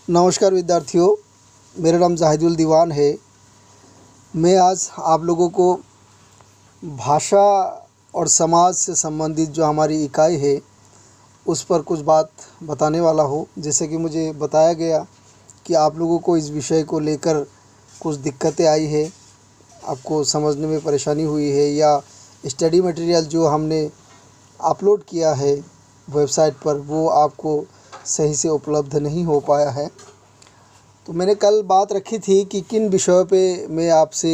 नमस्कार विद्यार्थियों, मेरा नाम जाहिदुल दीवान है। मैं आज आप लोगों को भाषा और समाज से संबंधित जो हमारी इकाई है उस पर कुछ बात बताने वाला हूँ। जैसे कि मुझे बताया गया कि आप लोगों को इस विषय को लेकर कुछ दिक्कतें आई है, आपको समझने में परेशानी हुई है, या स्टडी मटेरियल जो हमने अपलोड किया है वेबसाइट पर वो आपको सही से उपलब्ध नहीं हो पाया है। तो मैंने कल बात रखी थी कि किन विषयों पे मैं आपसे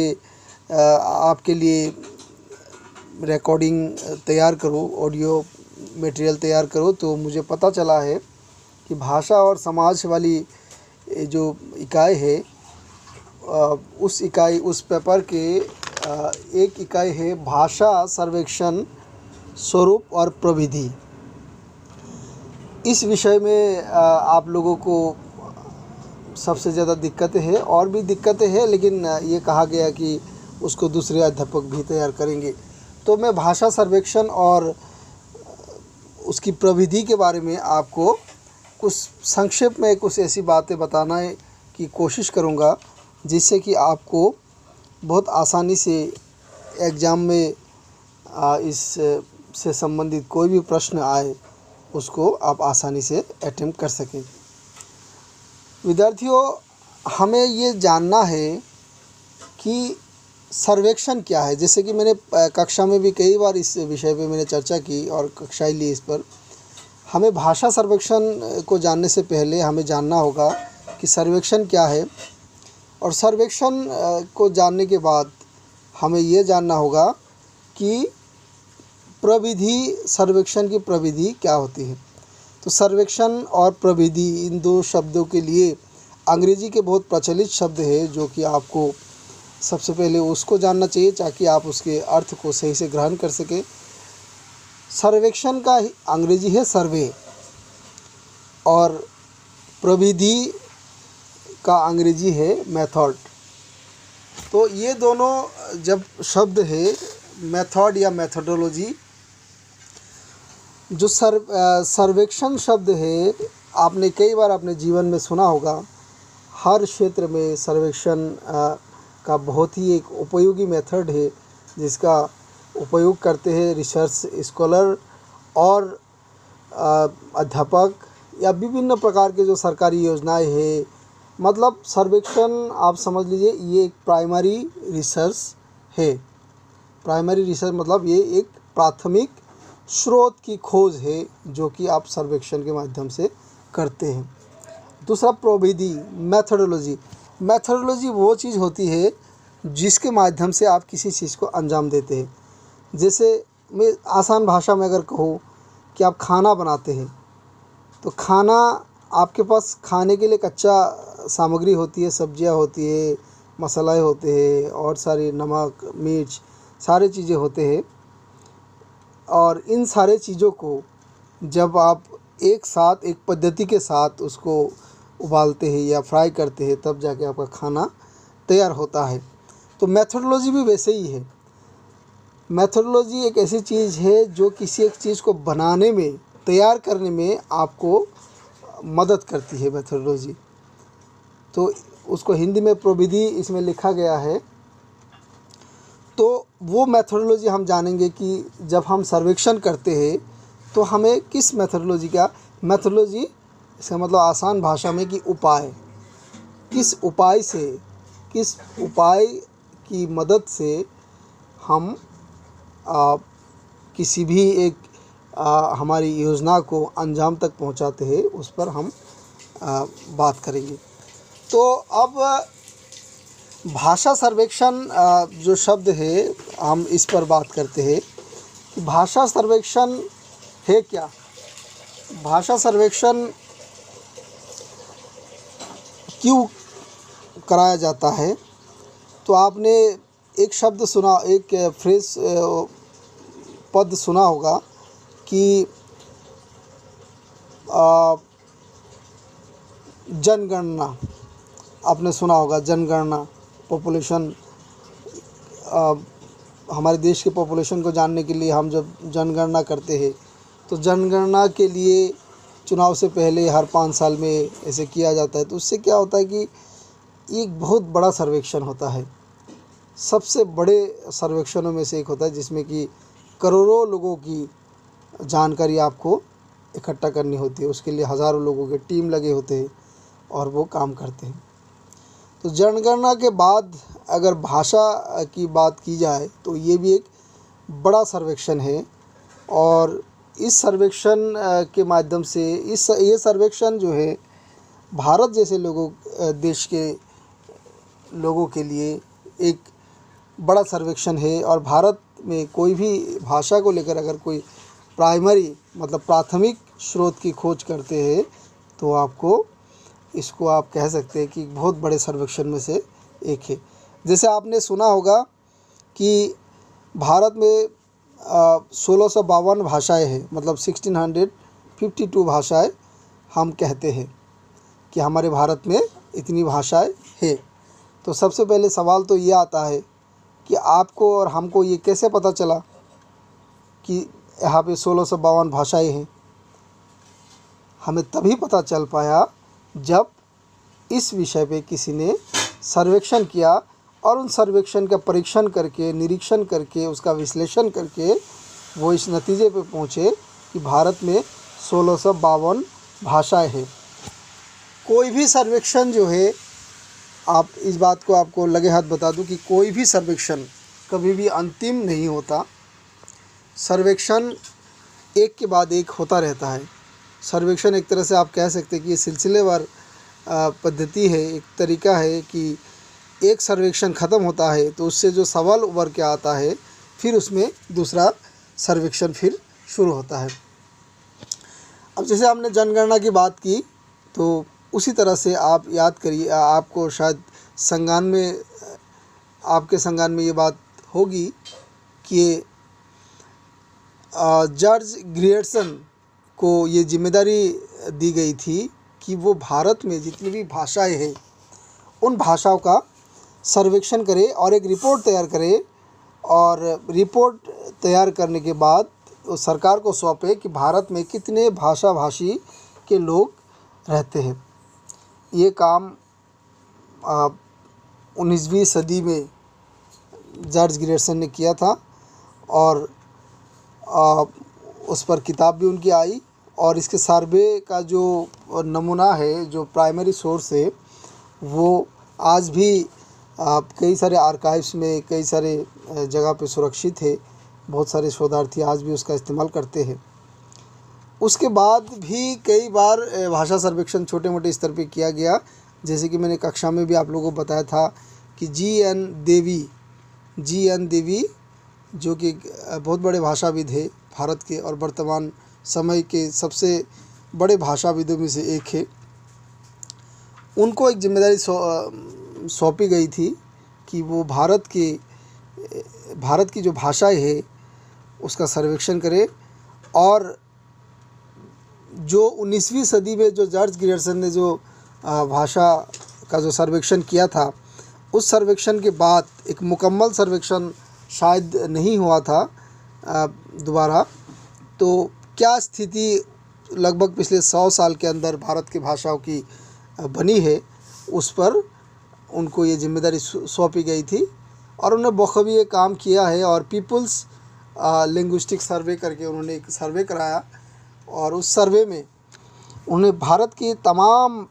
आपके लिए रिकॉर्डिंग तैयार करूं, ऑडियो मटेरियल तैयार करूं। तो मुझे पता चला है कि भाषा और समाज वाली जो इकाई है उस पेपर के एक इकाई है भाषा सर्वेक्षण, स्वरूप और प्रविधि। इस विषय में आप लोगों को सबसे ज़्यादा दिक्कतें हैं, और भी दिक्कतें हैं, लेकिन ये कहा गया कि उसको दूसरे अध्यापक भी तैयार करेंगे। तो मैं भाषा सर्वेक्षण और उसकी प्रविधि के बारे में आपको कुछ संक्षेप में कुछ ऐसी बातें बताना की कोशिश करूँगा जिससे कि आपको बहुत आसानी से एग्ज़ाम में इस से संबंधित कोई भी प्रश्न आए उसको आप आसानी से अटेम्प्ट कर सकें। विद्यार्थियों, हमें ये जानना है कि सर्वेक्षण क्या है। जैसे कि मैंने कक्षा में भी कई बार इस विषय पे मैंने चर्चा की और कक्षाएं ली इस पर। हमें भाषा सर्वेक्षण को जानने से पहले हमें जानना होगा कि सर्वेक्षण क्या है, और सर्वेक्षण को जानने के बाद हमें ये जानना होगा कि प्रविधि, सर्वेक्षण की प्रविधि क्या होती है। तो सर्वेक्षण और प्रविधि, इन दो शब्दों के लिए अंग्रेजी के बहुत प्रचलित शब्द है, जो कि आपको सबसे पहले उसको जानना चाहिए ताकि आप उसके अर्थ को सही से ग्रहण कर सकें। सर्वेक्षण का अंग्रेजी है सर्वे, और प्रविधि का अंग्रेजी है मेथड। तो ये दोनों जब शब्द है मेथड या मेथोडोलॉजी, जो सर्वेक्षण शब्द है आपने कई बार अपने जीवन में सुना होगा। हर क्षेत्र में सर्वेक्षण का बहुत ही एक उपयोगी मेथड है जिसका उपयोग करते हैं रिसर्च स्कॉलर और अध्यापक या विभिन्न प्रकार के जो सरकारी योजनाएं हैं। मतलब सर्वेक्षण आप समझ लीजिए ये एक प्राइमरी रिसर्च है। प्राइमरी रिसर्च मतलब ये एक प्राथमिक स्रोत की खोज है जो कि आप सर्वेक्षण के माध्यम से करते हैं। दूसरा प्रविधि, मैथोडोलॉजी। मैथोडोलॉजी वो चीज़ होती है जिसके माध्यम से आप किसी चीज़ को अंजाम देते हैं। जैसे मैं आसान भाषा में अगर कहूँ कि आप खाना बनाते हैं, तो खाना आपके पास खाने के लिए कच्चा सामग्री होती है, सब्जियां होती है, मसाले होते हैं, और सारी नमक, मिर्च, सारी चीज़ें होते हैं। और इन सारे चीज़ों को जब आप एक साथ एक पद्धति के साथ उसको उबालते हैं या फ्राई करते हैं, तब जाके आपका खाना तैयार होता है। तो मेथोडोलॉजी भी वैसे ही है। मेथोडोलॉजी एक ऐसी चीज़ है जो किसी एक चीज़ को बनाने में, तैयार करने में आपको मदद करती है मेथोडोलॉजी। तो उसको हिंदी में प्रविधि इसमें लिखा गया है। तो वो मेथोडोलॉजी हम जानेंगे कि जब हम सर्वेक्षण करते हैं तो हमें किस मेथोडोलॉजी का, मेथोडोलॉजी इसका मतलब आसान भाषा में कि उपाय, किस उपाय से, किस उपाय की मदद से हम किसी भी एक हमारी योजना को अंजाम तक पहुंचाते हैं, उस पर हम बात करेंगे। तो अब भाषा सर्वेक्षण जो शब्द है हम इस पर बात करते हैं कि भाषा सर्वेक्षण है क्या। भाषा सर्वेक्षण क्यों कराया जाता है। तो आपने एक शब्द सुना, एक फ्रेज, पद सुना होगा कि जनगणना। आपने सुना होगा जनगणना, पॉपुलेशन, हमारे देश के पॉपुलेशन को जानने के लिए हम जब जनगणना करते हैं तो जनगणना के लिए चुनाव से पहले हर 5 साल में ऐसे किया जाता है। तो उससे क्या होता है कि एक बहुत बड़ा सर्वेक्षण होता है, सबसे बड़े सर्वेक्षणों में से एक होता है, जिसमें कि करोड़ों लोगों की जानकारी आपको इकट्ठा करनी होती है। उसके लिए हज़ारों लोगों के टीम लगे होते हैं और वो काम करते हैं। तो जनगणना के बाद अगर भाषा की बात की जाए तो ये भी एक बड़ा सर्वेक्षण है, और इस सर्वेक्षण के माध्यम से ये सर्वेक्षण जो है भारत जैसे देश के लोगों के लिए एक बड़ा सर्वेक्षण है। और भारत में कोई भी भाषा को लेकर अगर कोई प्राइमरी मतलब प्राथमिक स्रोत की खोज करते हैं तो आपको इसको आप कह सकते हैं कि बहुत बड़े सर्वेक्षण में से एक है। जैसे आपने सुना होगा कि भारत में 1652 भाषाएं हैं, मतलब 1652 भाषाएं हम कहते हैं कि हमारे भारत में इतनी भाषाएं हैं। तो सबसे पहले सवाल तो ये आता है कि आपको और हमको ये कैसे पता चला कि यहाँ पे 1652 भाषाएं हैं। हमें तभी पता चल पाया जब इस विषय पे किसी ने सर्वेक्षण किया और उन सर्वेक्षण का परीक्षण करके, निरीक्षण करके, उसका विश्लेषण करके वो इस नतीजे पे पहुँचे कि भारत में 1652 भाषाएं हैं। कोई भी सर्वेक्षण जो है, आप इस बात को आपको लगे हाथ बता दूं कि कोई भी सर्वेक्षण कभी भी अंतिम नहीं होता। सर्वेक्षण एक के बाद एक होता रहता है। सर्वेक्षण एक तरह से आप कह सकते हैं कि ये सिलसिलेवार पद्धति है, एक तरीका है कि एक सर्वेक्षण ख़त्म होता है तो उससे जो सवाल उभर के आता है फिर उसमें दूसरा सर्वेक्षण फिर शुरू होता है। अब जैसे आपने जनगणना की बात की तो उसी तरह से आप याद करिए, आपको शायद आपके संज्ञान में ये बात होगी कि जॉर्ज ग्रियर्सन को ये जिम्मेदारी दी गई थी कि वो भारत में जितनी भी भाषाएं हैं उन भाषाओं का सर्वेक्षण करे और एक रिपोर्ट तैयार करे, और रिपोर्ट तैयार करने के बाद वो सरकार को सौंपे कि भारत में कितने भाषी के लोग रहते हैं। ये काम 19वीं सदी में जॉर्ज ग्रियर्सन ने किया था, और उस पर किताब भी उनकी आई। और इसके सर्वे का जो नमूना है, जो प्राइमरी सोर्स है, वो आज भी कई सारे आर्काइव्स में, कई सारे जगह पे सुरक्षित है। बहुत सारे शोधार्थी आज भी उसका इस्तेमाल करते हैं। उसके बाद भी कई बार भाषा सर्वेक्षण छोटे मोटे स्तर पे किया गया, जैसे कि मैंने कक्षा में भी आप लोगों को बताया था कि जी एन देवी जो कि बहुत बड़े भाषाविद है भारत के और वर्तमान समय के सबसे बड़े भाषाविदों में से एक है। उनको एक जिम्मेदारी सौंपी गई थी कि वो भारत की जो भाषाएं है उसका सर्वेक्षण करे, और जो 19वीं सदी में जो जॉर्ज ग्रियर्सन ने जो भाषा का जो सर्वेक्षण किया था, उस सर्वेक्षण के बाद एक मुकम्मल सर्वेक्षण शायद नहीं हुआ था दोबारा। तो क्या स्थिति लगभग पिछले 100 साल के अंदर भारत की भाषाओं की बनी है, उस पर उनको ये जिम्मेदारी सौंपी गई थी, और उन्होंने बखूबी ये काम किया है। और पीपल्स लिंग्विस्टिक सर्वे करके उन्होंने एक सर्वे कराया, और उस सर्वे में उन्होंने भारत की तमाम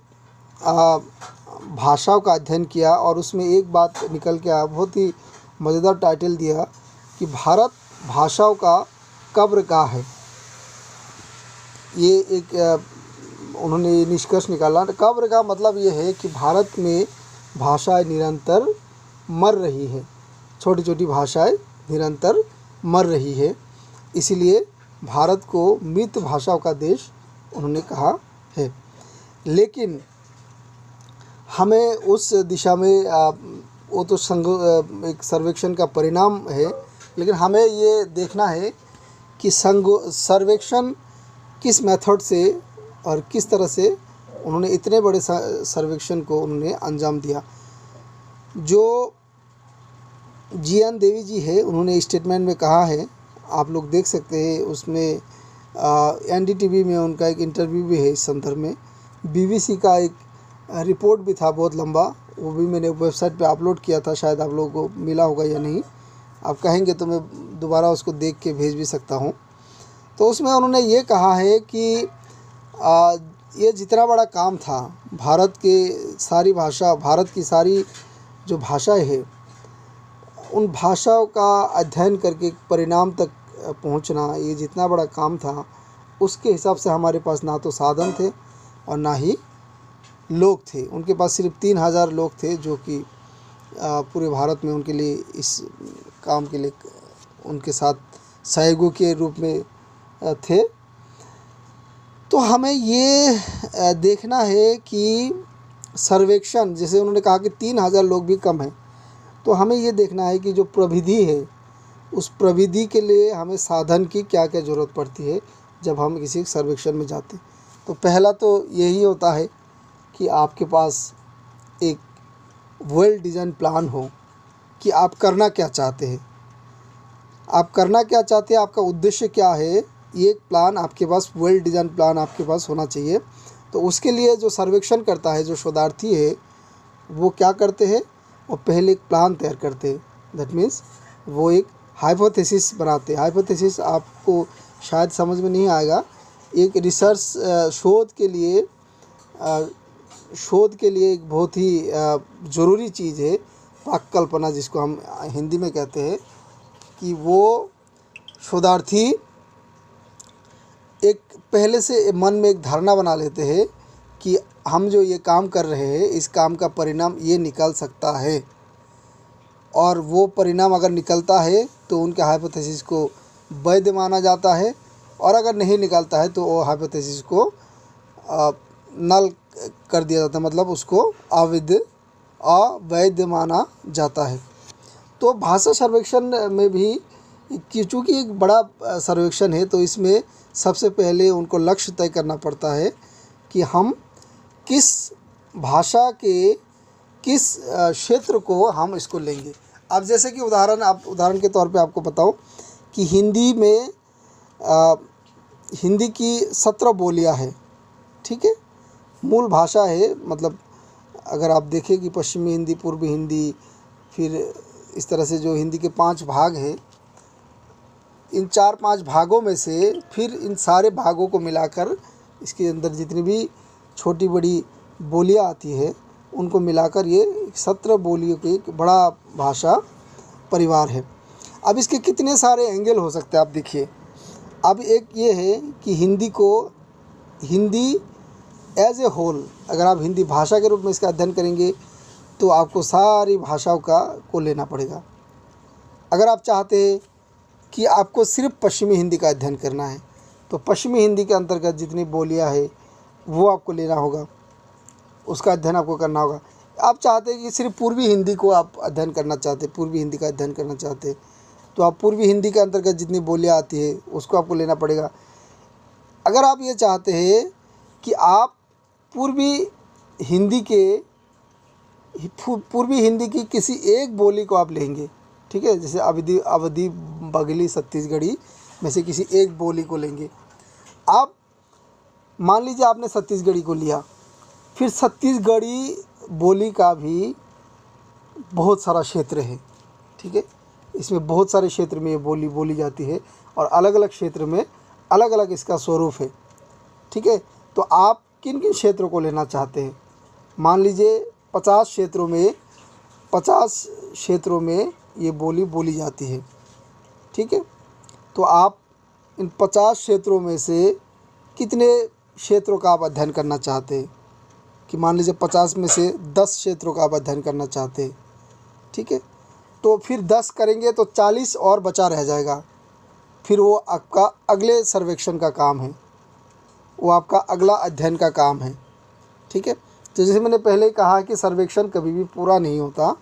भाषाओं का अध्ययन किया, और उसमें एक बात निकल के आया, बहुत ही मज़ेदार टाइटल दिया कि भारत भाषाओं का कब्रगाह है। ये एक उन्होंने ये निष्कर्ष निकाला। कब्रगाह मतलब ये है कि भारत में भाषाएं निरंतर मर रही है, छोटी छोटी भाषाएं निरंतर मर रही है, इसीलिए भारत को मृत भाषाओं का देश उन्होंने कहा है। लेकिन हमें उस दिशा में वो तो एक सर्वेक्षण का परिणाम है, लेकिन हमें ये देखना है कि सर्वेक्षण किस मेथड से और किस तरह से उन्होंने इतने बड़े सर्वेक्षण को उन्होंने अंजाम दिया। जो जी एन देवी जी है, उन्होंने स्टेटमेंट में कहा है, आप लोग देख सकते हैं उसमें NDTV में उनका एक इंटरव्यू भी है इस संदर्भ में। BBC का एक रिपोर्ट भी था बहुत लंबा, वो भी मैंने वेबसाइट पे अपलोड किया था, शायद आप लोगों को मिला होगा या नहीं। आप कहेंगे तो मैं दोबारा उसको देख के भेज भी सकता हूँ। तो उसमें उन्होंने ये कहा है कि ये जितना बड़ा काम था, भारत की सारी जो भाषाएं हैं, उन भाषाओं का अध्ययन करके परिणाम तक पहुंचना, ये जितना बड़ा काम था, उसके हिसाब से हमारे पास ना तो साधन थे और ना ही लोग थे। उनके पास सिर्फ 3000 लोग थे जो कि पूरे भारत में उनके लिए इस काम के लिए उनके साथ सहयोगी के रूप में थे। तो हमें ये देखना है कि सर्वेक्षण, जैसे उन्होंने कहा कि 3000 लोग भी कम हैं, तो हमें ये देखना है कि जो प्रविधि है, उस प्रविधि के लिए हमें साधन की क्या क्या ज़रूरत पड़ती है जब हम किसी सर्वेक्षण में जाते हैं। तो पहला तो यही होता है कि आपके पास एक वेल डिज़ाइन प्लान हो कि आप करना क्या चाहते हैं, आपका उद्देश्य क्या है। ये एक प्लान आपके पास, वेल डिज़ाइन प्लान आपके पास होना चाहिए। तो उसके लिए जो सर्वेक्षण करता है, जो शोधार्थी है, वो क्या करते हैं, वो पहले एक प्लान तैयार करते हैं। दैट मीन्स वो एक हाइपोथेसिस बनाते हैं। हाइपोथेसिस आपको शायद समझ में नहीं आएगा। एक रिसर्च शोध के लिए एक बहुत ही ज़रूरी चीज़ है प्राक्कल्पना, जिसको हम हिंदी में कहते हैं, कि वो शोधार्थी एक पहले से मन में एक धारणा बना लेते हैं कि हम जो ये काम कर रहे हैं, इस काम का परिणाम ये निकल सकता है, और वो परिणाम अगर निकलता है तो उनके हाइपोथेसिस को वैध माना जाता है, और अगर नहीं निकलता है तो वो हाइपोथेसिस को नल कर दिया जाता है, मतलब उसको अवैध माना जाता है। तो भाषा सर्वेक्षण में भी चूँकि एक बड़ा सर्वेक्षण है, तो इसमें सबसे पहले उनको लक्ष्य तय करना पड़ता है कि हम किस भाषा के किस क्षेत्र को हम इसको लेंगे। अब जैसे कि उदाहरण के तौर पे आपको बताऊं कि हिंदी की 17 बोलियां हैं, ठीक है, मूल भाषा है। मतलब अगर आप देखें कि पश्चिमी हिंदी, पूर्वी हिंदी, फिर इस तरह से जो हिंदी के 5 भाग हैं, इन 4-5 भागों में से फिर इन सारे भागों को मिलाकर इसके अंदर जितनी भी छोटी बड़ी बोलियां आती है, उनको मिलाकर ये 17 बोलियों की एक बड़ा भाषा परिवार है। अब इसके कितने सारे एंगल हो सकते हैं, आप देखिए। अब एक ये है कि हिंदी एज ए होल, अगर आप हिंदी भाषा के रूप में इसका अध्ययन करेंगे तो आपको सारी भाषाओं को लेना पड़ेगा। अगर आप चाहते हैं कि आपको सिर्फ पश्चिमी हिंदी का अध्ययन करना है, तो पश्चिमी हिंदी के अंतर्गत जितनी बोलियां है वो आपको लेना होगा, उसका अध्ययन आपको करना होगा। आप चाहते हैं कि सिर्फ पूर्वी हिंदी को आप अध्ययन करना चाहते, पूर्वी हिंदी का अध्ययन करना चाहते, तो आप पूर्वी हिंदी के अंतर्गत जितनी बोलियां आती है उसको आपको लेना पड़ेगा। अगर आप ये चाहते हैं कि आप पूर्वी हिंदी की किसी एक बोली को आप लेंगे, ठीक है, जैसे अवधी, बघली, छत्तीसगढ़ी में से किसी एक बोली को लेंगे। आप मान लीजिए आपने छत्तीसगढ़ी को लिया, फिर छत्तीसगढ़ी बोली का भी बहुत सारा क्षेत्र है, ठीक है, इसमें बहुत सारे क्षेत्र में ये बोली बोली जाती है, और अलग अलग क्षेत्र में अलग अलग इसका स्वरूप है, ठीक है। तो आप किन किन क्षेत्रों को लेना चाहते हैं? मान लीजिए 50 क्षेत्रों में ये बोली बोली जाती है, ठीक है। तो आप इन 50 क्षेत्रों में से कितने क्षेत्रों का आप अध्ययन करना चाहते हैं? कि मान लीजिए 50 में से 10 क्षेत्रों का आप अध्ययन करना चाहते हैं, ठीक है। तो फिर 10 करेंगे तो 40 और बचा रह जाएगा, फिर वो आपका अगले सर्वेक्षण का काम है, वो आपका अगला अध्ययन का काम है, ठीक है। तो जैसे मैंने पहले कहा कि सर्वेक्षण कभी भी पूरा नहीं होता,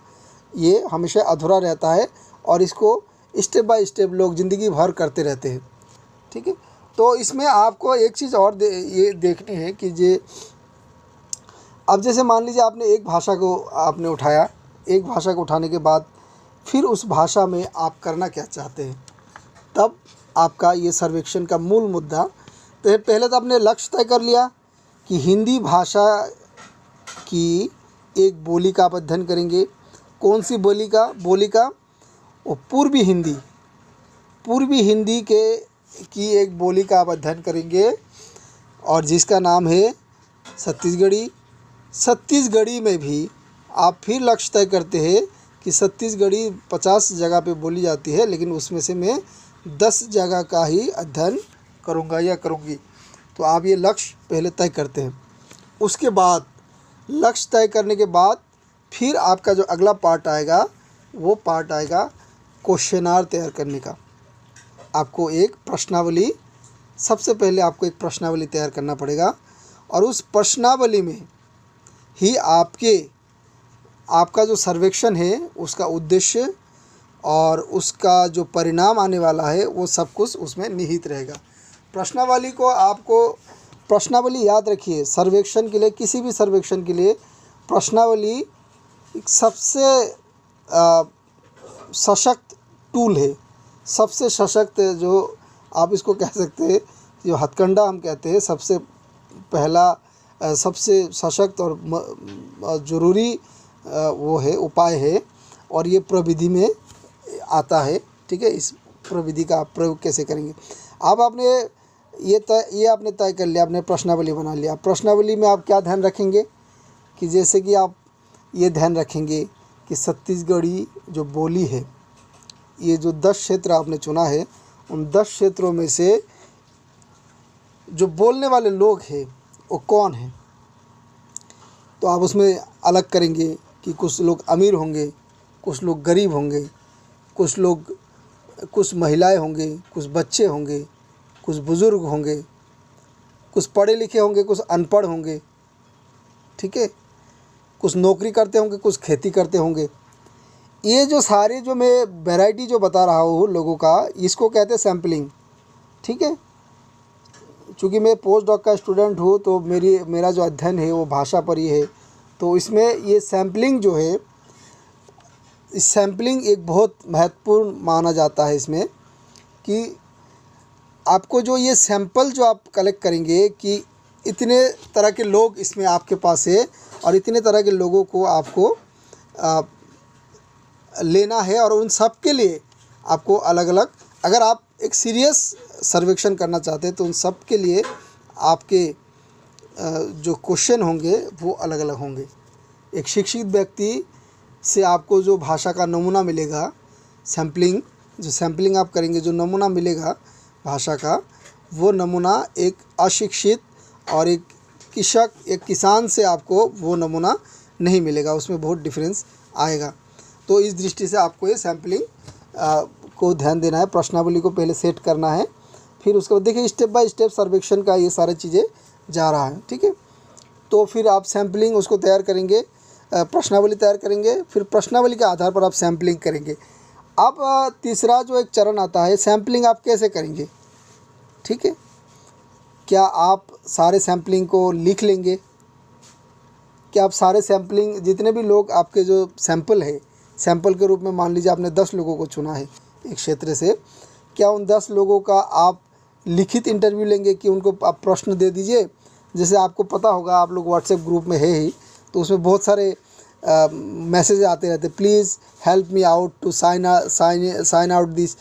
ये हमेशा अधूरा रहता है, और इसको स्टेप बाय स्टेप लोग ज़िंदगी भर करते रहते हैं, ठीक है। तो इसमें आपको एक चीज़ और ये देखनी है कि अब जैसे मान लीजिए आपने एक भाषा को आपने उठाया, एक भाषा को उठाने के बाद फिर उस भाषा में आप करना क्या चाहते हैं, तब आपका ये सर्वेक्षण का मूल मुद्दा तो पहले तो आपने लक्ष्य तय कर लिया कि हिंदी भाषा की एक बोली का आप अध्ययन करेंगे। कौन सी बोली का वो पूर्वी हिंदी की एक बोली का आप अध्ययन करेंगे और जिसका नाम है छत्तीसगढ़ी। छत्तीसगढ़ी में भी आप फिर लक्ष्य तय करते हैं कि छत्तीसगढ़ी 50 जगह पे बोली जाती है, लेकिन उसमें से मैं 10 जगह का ही अध्ययन करूँगा या करूँगी। तो आप ये लक्ष्य पहले तय करते हैं। उसके बाद लक्ष्य तय करने के बाद फिर आपका जो अगला पार्ट आएगा वो पार्ट आएगा क्वेश्चनार तैयार करने का। आपको एक प्रश्नावली, सबसे पहले आपको एक प्रश्नावली तैयार करना पड़ेगा और उस प्रश्नावली में ही आपका जो सर्वेक्षण है उसका उद्देश्य और उसका जो परिणाम आने वाला है वो सब कुछ उसमें निहित रहेगा। प्रश्नावली याद रखिए, सर्वेक्षण के लिए, किसी भी सर्वेक्षण के लिए प्रश्नावली एक सबसे सशक्त टूल है, सबसे सशक्त, जो आप इसको कह सकते हैं, जो हथकंडा हम कहते हैं, सबसे पहला सबसे सशक्त और ज़रूरी वो है, उपाय है और ये प्रविधि में आता है। ठीक है, इस प्रविधि का आप प्रयोग कैसे करेंगे। अब आपने ये आपने तय कर लिया, आपने प्रश्नावली बना लिया। प्रश्नावली में आप क्या ध्यान रखेंगे कि जैसे कि आप ये ध्यान रखेंगे कि छत्तीसगढ़ी जो बोली है, ये जो 10 क्षेत्र आपने चुना है, उन 10 क्षेत्रों में से जो बोलने वाले लोग हैं वो कौन हैं। तो आप उसमें अलग करेंगे कि कुछ लोग अमीर होंगे, कुछ लोग गरीब होंगे, कुछ महिलाएं होंगे, कुछ बच्चे होंगे, कुछ बुज़ुर्ग होंगे, कुछ पढ़े लिखे होंगे, कुछ अनपढ़ होंगे। ठीक है, कुछ नौकरी करते होंगे, कुछ खेती करते होंगे। ये जो सारे जो मैं वैरायटी जो बता रहा हूँ लोगों का, इसको कहते हैं सैम्पलिंग। ठीक है, चूँकि मैं पोस्ट डॉक का स्टूडेंट हूँ तो मेरा जो अध्ययन है वो भाषा पर ही है। तो इसमें ये सैम्पलिंग जो है, इस सैम्पलिंग एक बहुत महत्वपूर्ण माना जाता है इसमें, कि आपको जो ये सैंपल जो आप कलेक्ट करेंगे कि इतने तरह के लोग इसमें आपके पास है और इतने तरह के लोगों को आपको लेना है और उन सब के लिए आपको अलग अलग, अगर आप एक सीरियस सर्वेक्षण करना चाहते हैं तो उन सब के लिए आपके जो क्वेश्चन होंगे वो अलग अलग होंगे। एक शिक्षित व्यक्ति से आपको जो भाषा का नमूना मिलेगा, जो सैम्पलिंग आप करेंगे, जो नमूना मिलेगा भाषा का, वो नमूना एक अशिक्षित और एक किसान से आपको वो नमूना नहीं मिलेगा, उसमें बहुत डिफरेंस आएगा। तो इस दृष्टि से आपको ये सैम्पलिंग को ध्यान देना है। प्रश्नावली को पहले सेट करना है, फिर उसके बाद देखिए स्टेप बाय स्टेप सर्वेक्षण का ये सारी चीज़ें जा रहा है। ठीक है, तो फिर आप सैम्पलिंग उसको तैयार करेंगे, प्रश्नावली तैयार करेंगे, फिर प्रश्नावली के आधार पर आप सैम्पलिंग करेंगे। अब तीसरा जो एक चरण आता है, सैम्पलिंग आप कैसे करेंगे। ठीक है, क्या आप सारे सैम्पलिंग को लिख लेंगे, क्या आप सारे सैम्पलिंग, जितने भी लोग आपके जो सैंपल है, सैंपल के रूप में मान लीजिए आपने 10 लोगों को चुना है एक क्षेत्र से, क्या उन 10 लोगों का आप लिखित इंटरव्यू लेंगे कि उनको आप प्रश्न दे दीजिए। जैसे आपको पता होगा, आप लोग व्हाट्सएप ग्रुप में है ही, तो उसमें बहुत सारे मैसेज आते रहते, please help me out to sign out this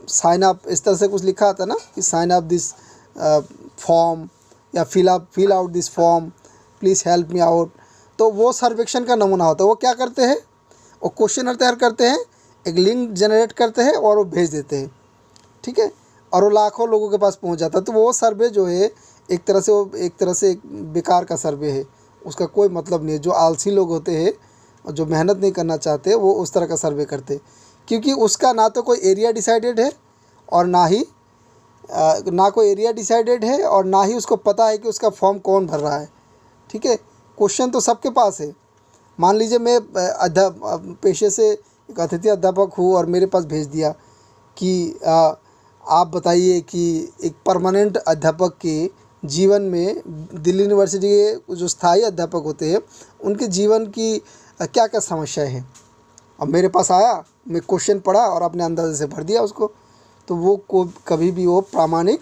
sign up, इस तरह से कुछ लिखा आता ना कि साइन अप दिस फॉर्म या fill out this form, please help me out. तो वो सर्वेक्षण का नमूना होता है। वो क्या करते हैं, वो क्वेश्चनर तैयार करते हैं, एक लिंक जनरेट करते हैं और वो भेज देते हैं। ठीक है, और वो लाखों लोगों के पास पहुंच जाता है। तो वो सर्वे जो है एक तरह से एक बेकार का सर्वे है, उसका कोई मतलब नहीं है। जो आलसी लोग होते हैं और जो मेहनत नहीं करना चाहते वो उस तरह का सर्वे करते हैं, क्योंकि उसका ना तो कोई एरिया डिसाइडेड है और ना कोई एरिया डिसाइडेड है और ना ही उसको पता है कि उसका फॉर्म कौन भर रहा है। ठीक है, क्वेश्चन तो सबके पास है। मान लीजिए मैं पेशे से एक अतिथि अध्यापक हूँ और मेरे पास भेज दिया कि आप बताइए कि एक परमानेंट अध्यापक के जीवन में, दिल्ली यूनिवर्सिटी के जो स्थायी अध्यापक होते हैं उनके जीवन की क्या क्या समस्याएं हैं। अब मेरे पास आया, मैं क्वेश्चन पढ़ा और अपने अंदाजे से भर दिया उसको। तो वो को कभी भी वो प्रामाणिक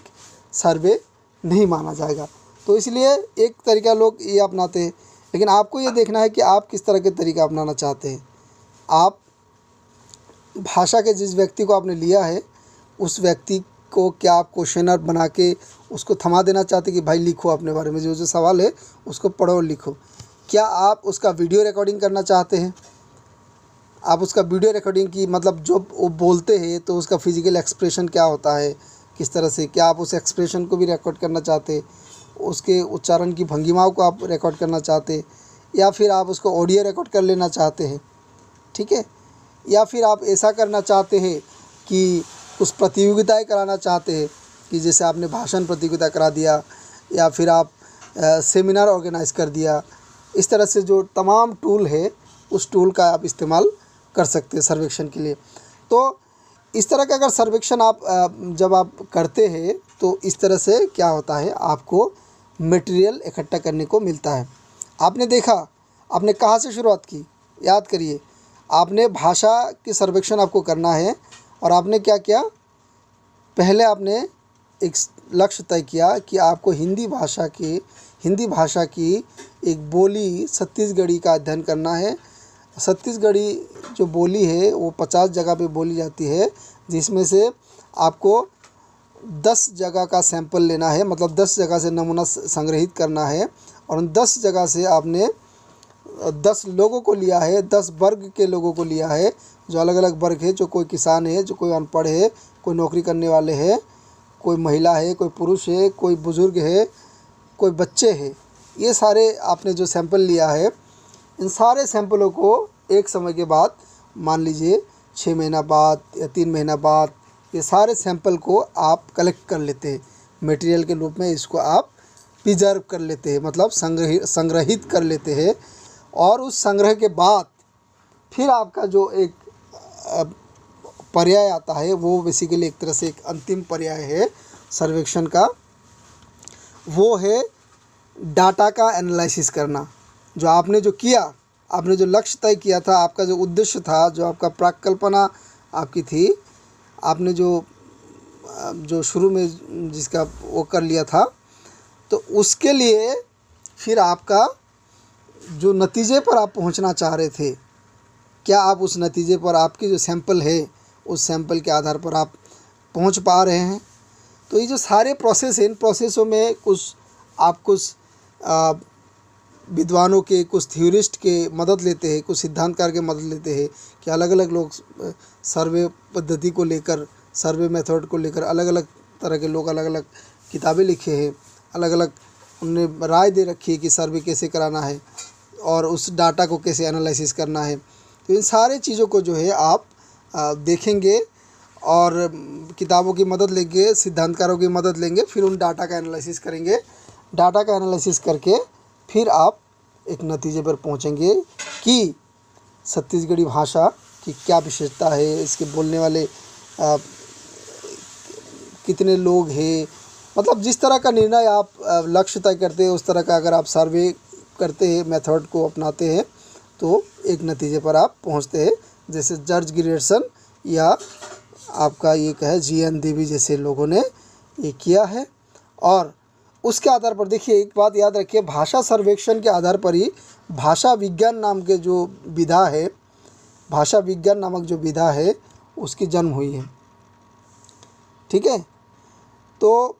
सर्वे नहीं माना जाएगा। तो इसलिए एक तरीका लोग ये अपनाते हैं, लेकिन आपको ये देखना है कि आप किस तरह के तरीका अपनाना चाहते हैं। आप भाषा के जिस व्यक्ति को आपने लिया है उस व्यक्ति को क्या आप क्वेश्चनर बना के उसको थमा देना चाहते कि भाई लिखो अपने बारे में, जो जो सवाल है उसको पढ़ो और लिखो। क्या आप उसका वीडियो रिकॉर्डिंग करना चाहते हैं? आप उसका वीडियो रिकॉर्डिंग की मतलब जो वो बोलते हैं तो उसका फिजिकल एक्सप्रेशन क्या होता है, किस तरह से, क्या आप उस एक्सप्रेशन को भी रिकॉर्ड करना चाहते हैं? उसके उच्चारण की भंगिमाओं को आप रिकॉर्ड करना चाहते हैं, या फिर आप उसको ऑडियो रिकॉर्ड कर लेना चाहते हैं? ठीक है, या फिर आप ऐसा करना चाहते हैं कि कुछ प्रतियोगिताएं कराना चाहते हैं कि जैसे आपने भाषण प्रतियोगिता करा दिया या फिर आप सेमिनार ऑर्गेनाइज कर दिया। इस तरह से जो तमाम टूल है उस टूल का आप इस्तेमाल कर सकते हैं सर्वेक्षण के लिए। तो इस तरह का अगर सर्वेक्षण आप जब आप करते हैं तो इस तरह से क्या होता है, आपको मटेरियल इकट्ठा करने को मिलता है। आपने देखा, आपने कहाँ से शुरुआत की, याद करिए। आपने भाषा की सर्वेक्षण आपको करना है और आपने क्या किया, पहले आपने एक लक्ष्य तय किया कि आपको हिंदी भाषा की एक बोली छत्तीसगढ़ी का अध्ययन करना है। छत्तीसगढ़ी जो बोली है वो 50 जगह पे बोली जाती है, जिसमें से आपको 10 जगह का सैंपल लेना है, मतलब 10 जगह से नमूना संग्रहित करना है। और उन 10 जगह से आपने 10 लोगों को लिया है, 10 वर्ग के लोगों को लिया है, जो अलग अलग वर्ग है, जो कोई किसान है, जो कोई अनपढ़ है, कोई नौकरी करने वाले हैं, कोई महिला है, कोई पुरुष है, कोई बुज़ुर्ग है, कोई बच्चे हैं। ये सारे आपने जो सैंपल लिया है, इन सारे सैंपलों को एक समय के बाद, मान लीजिए 6 महीना बाद या 3 महीना बाद, ये सारे सैंपल को आप कलेक्ट कर लेते हैं मटेरियल के रूप में। इसको आप प्रिजर्व कर लेते हैं, मतलब संग्रहित कर लेते हैं। और उस संग्रह के बाद फिर आपका जो एक पर्याय आता है, वो बेसिकली एक तरह से एक अंतिम पर्याय है सर्वेक्षण का, वो है डाटा का एनालिसिस करना। जो आपने जो किया, आपने जो लक्ष्य तय किया था, आपका जो उद्देश्य था, जो आपका प्राकल्पना आपकी थी, आपने जो शुरू में जिसका वो कर लिया था, तो उसके लिए फिर आपका जो नतीजे पर आप पहुंचना चाह रहे थे, क्या आप उस नतीजे पर, आपकी जो सैंपल है उस सैंपल के आधार पर आप पहुंच पा रहे हैं? तो ये जो सारे प्रोसेस हैं, इन प्रोसेसों में कुछ विद्वानों के, कुछ थ्योरिस्ट के मदद लेते हैं, कुछ सिद्धांतकार के मदद लेते हैं कि अलग अलग लोग सर्वे पद्धति को लेकर, सर्वे मेथड को लेकर अलग अलग तरह के लोग अलग अलग किताबें लिखे हैं, अलग अलग उनने राय दे रखी है कि सर्वे कैसे कराना है और उस डाटा को कैसे एनालिसिस करना है। तो इन सारे चीज़ों को जो है आप देखेंगे और किताबों की मदद लेंगे, सिद्धांतकारों की मदद लेंगे, फिर उन डाटा का एनालिसिस करेंगे। डाटा का एनालिसिस करके फिर आप एक नतीजे पर पहुंचेंगे कि छत्तीसगढ़ी भाषा की क्या विशेषता है, इसके बोलने वाले कितने लोग हैं। मतलब जिस तरह का निर्णय आप लक्ष्य तय करते हैं, उस तरह का अगर आप सर्वे करते हैं, मेथड को अपनाते हैं, तो एक नतीजे पर आप पहुंचते हैं। जैसे जॉर्ज गियर्सन या आपका ये कहे जी.एन. देवी जैसे लोगों ने ये किया है। और उसके आधार पर देखिए, एक बात याद रखिए, भाषा सर्वेक्षण के आधार पर ही भाषा विज्ञान नाम के जो विधा है, भाषा विज्ञान नामक जो विधा है, उसकी जन्म हुई है। ठीक है, तो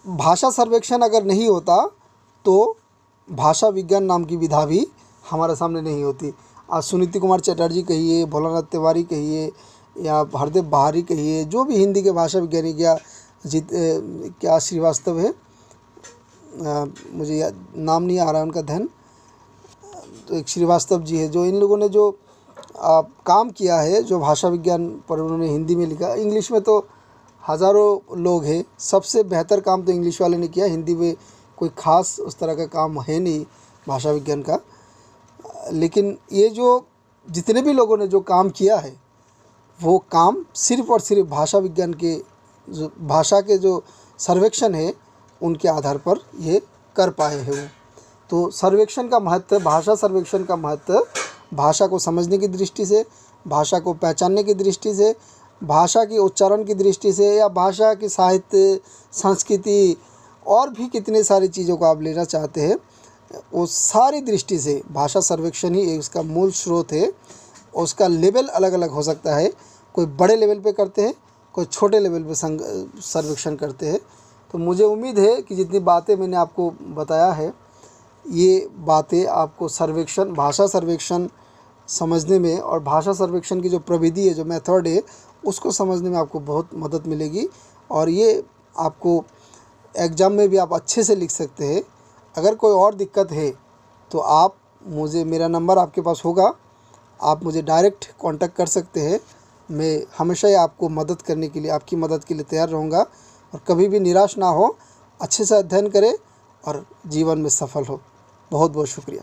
भाषा सर्वेक्षण अगर नहीं होता तो भाषा विज्ञान नाम की विधा भी हमारे सामने नहीं होती। आज सुनीति कुमार चटर्जी कहिए, भोलानाथ तिवारी कहिए या हरदेव बहारी कहिए, जो भी हिंदी के भाषा वैज्ञानिक या क्या श्रीवास्तव है, मुझे नाम नहीं आ रहा है उनका ध्यान, तो एक श्रीवास्तव जी है, जो इन लोगों ने जो काम किया है, जो भाषा विज्ञान पर उन्होंने हिंदी में लिखा। इंग्लिश में तो हज़ारों लोग हैं, सबसे बेहतर काम तो इंग्लिश वाले ने किया, हिंदी में कोई ख़ास उस तरह का काम है नहीं भाषा विज्ञान का। लेकिन ये जो जितने भी लोगों ने जो काम किया है, वो काम सिर्फ़ और सिर्फ भाषा विज्ञान के जो भाषा के जो सर्वेक्षण है उनके आधार पर ये कर पाए हैं वो। तो सर्वेक्षण का महत्व, भाषा सर्वेक्षण का महत्व भाषा को समझने की दृष्टि से, भाषा को पहचानने की दृष्टि से, भाषा की उच्चारण की दृष्टि से या भाषा की साहित्य, संस्कृति और भी कितने सारी चीज़ों को आप लेना चाहते हैं, वो सारी दृष्टि से भाषा सर्वेक्षण ही उसका मूल स्रोत है। उसका लेवल अलग अलग हो सकता है, कोई बड़े लेवल पे करते हैं, कोई छोटे लेवल पे सर्वेक्षण करते हैं। तो मुझे उम्मीद है कि जितनी बातें मैंने आपको बताया है, ये बातें आपको सर्वेक्षण, भाषा सर्वेक्षण समझने में और भाषा सर्वेक्षण की जो प्रविधि है, जो मेथड है, उसको समझने में आपको बहुत मदद मिलेगी। और ये आपको एग्ज़ाम में भी आप अच्छे से लिख सकते हैं। अगर कोई और दिक्कत है तो आप मुझे, मेरा नंबर आपके पास होगा, आप मुझे डायरेक्ट कांटेक्ट कर सकते हैं। मैं हमेशा ही आपको मदद करने के लिए, आपकी मदद के लिए तैयार रहूँगा। और कभी भी निराश ना हो, अच्छे से अध्ययन करें और जीवन में सफल हो। बहुत बहुत शुक्रिया।